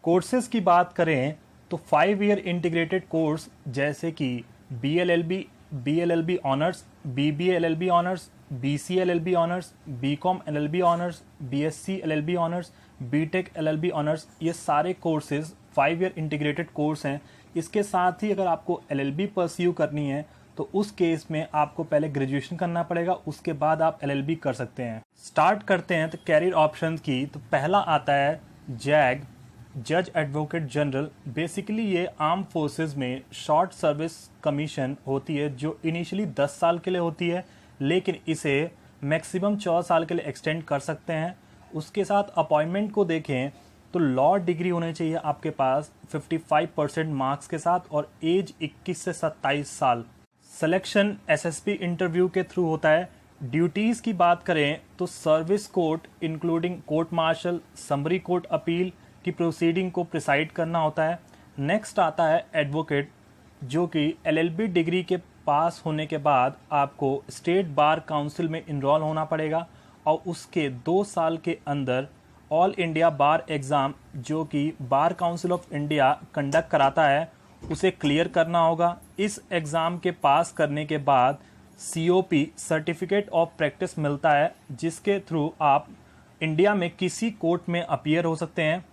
Courses की बात करें तो 5 ईयर इंटीग्रेटेड कोर्स जैसे कि BLLB honours, BBA LLB honours, BCA LLB honours, BCom LLB honours, BSc LLB honours, BTech LLB honours, ये सारे कोर्सेज 5 ईयर इंटीग्रेटेड कोर्स हैं। इसके साथ ही अगर आपको LLB परस्यू करनी है तो उस केस में आपको पहले ग्रेजुएशन करना पड़ेगा, उसके बाद आप LLB कर सकते हैं। स्टार्ट करते हैं तो कैरियर ऑप्शंस की। तो पहला आता है जैग, जज एडवोकेट जनरल। बेसिकली ये आर्म फोर्सेस में शॉर्ट सर्विस कमीशन होती है जो इनिशियली 10 साल के लिए होती है, लेकिन इसे मैक्सिमम 4 साल के लिए एक्सटेंड कर सकते हैं। उसके साथ अपॉइंटमेंट को देखें तो लॉ डिग्री होनी चाहिए आपके पास 55% मार्क्स के साथ और एज 21 से 27 साल। सिलेक्शन SSP इंटरव्यू के थ्रू होता है। ड्यूटीज़ की बात करें तो service court including court martial, summary court appeal की प्रोसीडिंग को प्रिसाइड करना होता है। नेक्स्ट आता है एडवोकेट, जो कि LLB डिग्री के पास होने के बाद आपको स्टेट बार काउंसिल में इनरोल होना पड़ेगा और उसके 2 साल के अंदर ऑल इंडिया बार एग्ज़ाम जो कि bar council of India conduct कराता है उसे क्लियर करना होगा। इस एग्ज़ाम के पास करने के बाद COP सर्टिफिकेट ऑफ प्रैक्टिस मिलता है, जिसके थ्रू आप इंडिया में किसी कोर्ट में अपीयर हो सकते हैं।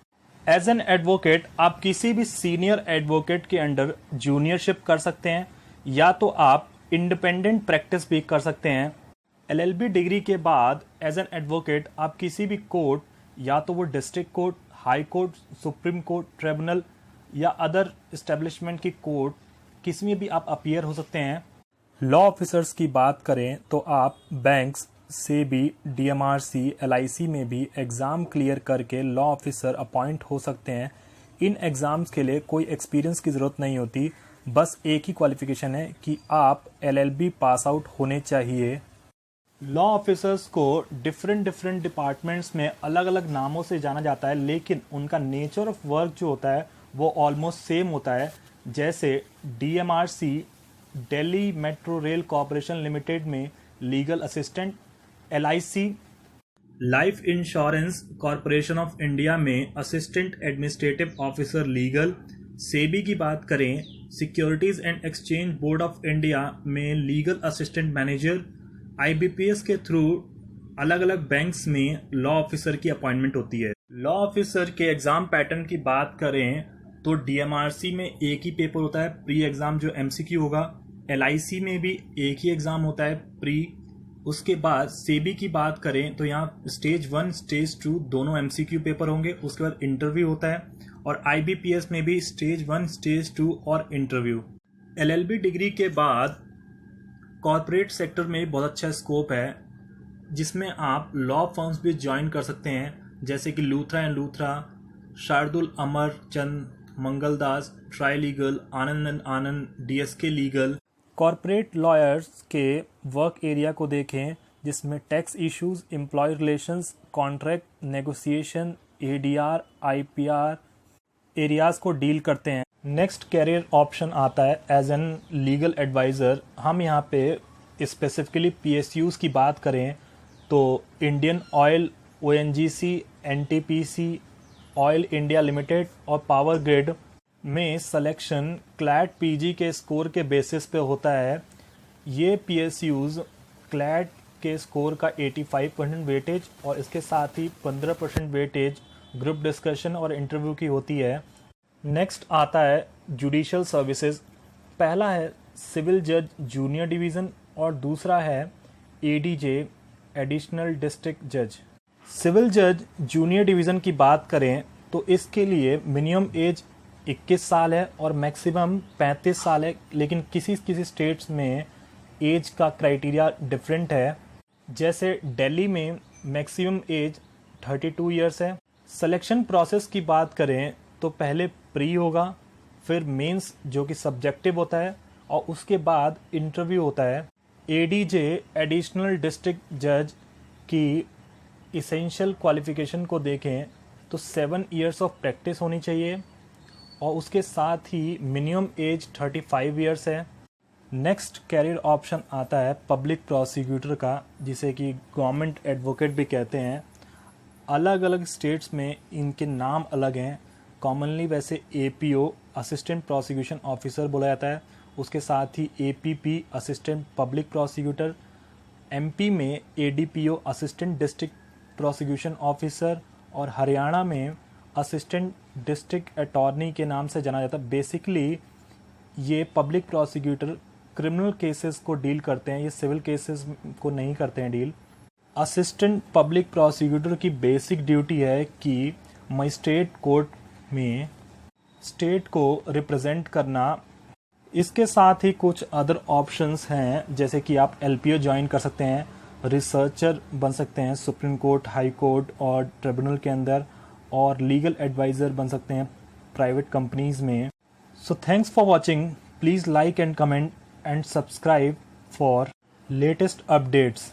एज एन एडवोकेट आप किसी भी सीनियर एडवोकेट के अंडर जूनियरशिप कर सकते हैं या तो आप इंडिपेंडेंट प्रैक्टिस भी कर सकते हैं। LLB डिग्री के बाद एज एन एडवोकेट आप किसी भी कोर्ट, या तो वो district court, high court, supreme court, tribunal या अदर इस्टेब्लिशमेंट की कोर्ट, किसी में भी आप अपीयर हो सकते हैं। लॉ ऑफिसर्स की बात करें तो आप बैंक्स, सेबी, DMRC, LIC में भी एग्ज़ाम क्लियर करके लॉ ऑफिसर अपॉइंट हो सकते हैं। इन एग्ज़ाम्स के लिए कोई एक्सपीरियंस की ज़रूरत नहीं होती, बस एक ही क्वालिफिकेशन है कि आप LLB पास आउट होने चाहिए। लॉ ऑफिसर्स को डिफरेंट डिपार्टमेंट्स में अलग अलग नामों से जाना जाता है, लेकिन उनका नेचर ऑफ वर्क जो होता है वो ऑलमोस्ट सेम होता है। जैसे DMRC, Delhi metro rail corporation limited में legal assistant, LIC, life insurance corporation of India में assistant administrative officer legal. SEBI की बात करें, securities and exchange board of India में लीगल असिस्टेंट मैनेजर। IBPS के थ्रू अलग अलग बैंक्स में लॉ ऑफिसर की अपॉइंटमेंट होती है। लॉ ऑफिसर के एग्जाम पैटर्न की बात करें तो DMRC में एक ही पेपर होता है प्री एग्जाम जो MCQ होगा, LIC में भी एक ही एग्जाम होता है प्री। उसके बाद सेबी की बात करें तो यहाँ स्टेज 1 स्टेज 2 दोनों MCQ पेपर होंगे, उसके बाद इंटरव्यू होता है। और IBPS में भी स्टेज 1 स्टेज 2 और इंटरव्यू। LLB डिग्री के बाद कॉर्पोरेट सेक्टर में बहुत अच्छा स्कोप है, जिसमें आप लॉ फर्म्स भी ज्वाइन कर सकते हैं, जैसे कि Luthra and Luthra, Shardul Amar Chand, Mangaldas, Trilegal, Anand and Anand, DSK legal. Corporate lawyers के वर्क एरिया को देखें, जिसमें tax issues, employ relations, contract negotiation, ADR, IPR areas को डील करते हैं। नेक्स्ट कैरियर ऑप्शन आता है एज एन लीगल एडवाइज़र। हम यहाँ पे स्पेसिफिकली PSUs की बात करें तो Indian oil, ONGC, NTPC, oil India limited और पावर ग्रिड में सिलेक्शन क्लैट PG के स्कोर के बेसिस पे होता है। ये PSUs क्लैट के स्कोर का 85% वेटेज और इसके साथ ही 15% वेटेज ग्रुप डिस्कशन और इंटरव्यू की होती है। नेक्स्ट आता है जुडिशियल सर्विसेज। पहला है सिविल जज जूनियर डिवीज़न और दूसरा है ADJ एडिशनल डिस्ट्रिक्ट जज। सिविल जज जूनियर डिवीज़न की बात करें तो इसके लिए मिनिमम एज 21 साल है और मैक्सिमम 35 साल है, लेकिन किसी किसी स्टेट्स में एज का क्राइटेरिया डिफरेंट है। जैसे दिल्ली में मैक्सिमम एज 32 इयर्स है। सिलेक्शन प्रोसेस की बात करें तो पहले प्री होगा, फिर मेंस जो कि सब्जेक्टिव होता है और उसके बाद इंटरव्यू होता है। ADJ एडिशनल डिस्ट्रिक्ट जज की इसेंशियल क्वालिफिकेशन को देखें तो 7 इयर्स ऑफ प्रैक्टिस होनी चाहिए और उसके साथ ही मिनिमम एज 35 इयर्स है। नेक्स्ट कैरियर ऑप्शन आता है पब्लिक प्रोसिक्यूटर का, जिसे कि गवर्नमेंट एडवोकेट भी कहते हैं। अलग अलग स्टेट्स में इनके नाम अलग हैं। कॉमनली वैसे APO असिस्टेंट प्रोसिक्यूशन ऑफिसर बोला जाता है, उसके साथ ही APP assistant public prosecutor, MP में ADPO assistant district prosecution officer और हरियाणा में असिस्टेंट डिस्ट्रिक्ट अटॉर्नी के नाम से जाना जाता है। बेसिकली ये पब्लिक प्रोसिक्यूटर क्रिमिनल केसेस को डील करते हैं, ये सिविल केसेस को नहीं करते हैं डील। असिस्टेंट पब्लिक प्रोसिक्यूटर की बेसिक ड्यूटी है कि मजिस्ट्रेट कोर्ट में स्टेट को रिप्रेजेंट करना। इसके साथ ही कुछ अदर ऑप्शंस हैं, जैसे कि आप LPO ज्वाइन कर सकते हैं, रिसर्चर बन सकते हैं सुप्रीम कोर्ट, हाई कोर्ट और ट्रिब्यूनल के अंदर, और लीगल एडवाइज़र बन सकते हैं प्राइवेट कंपनीज़ में। So thanks for watching, please like and comment and subscribe for latest updates.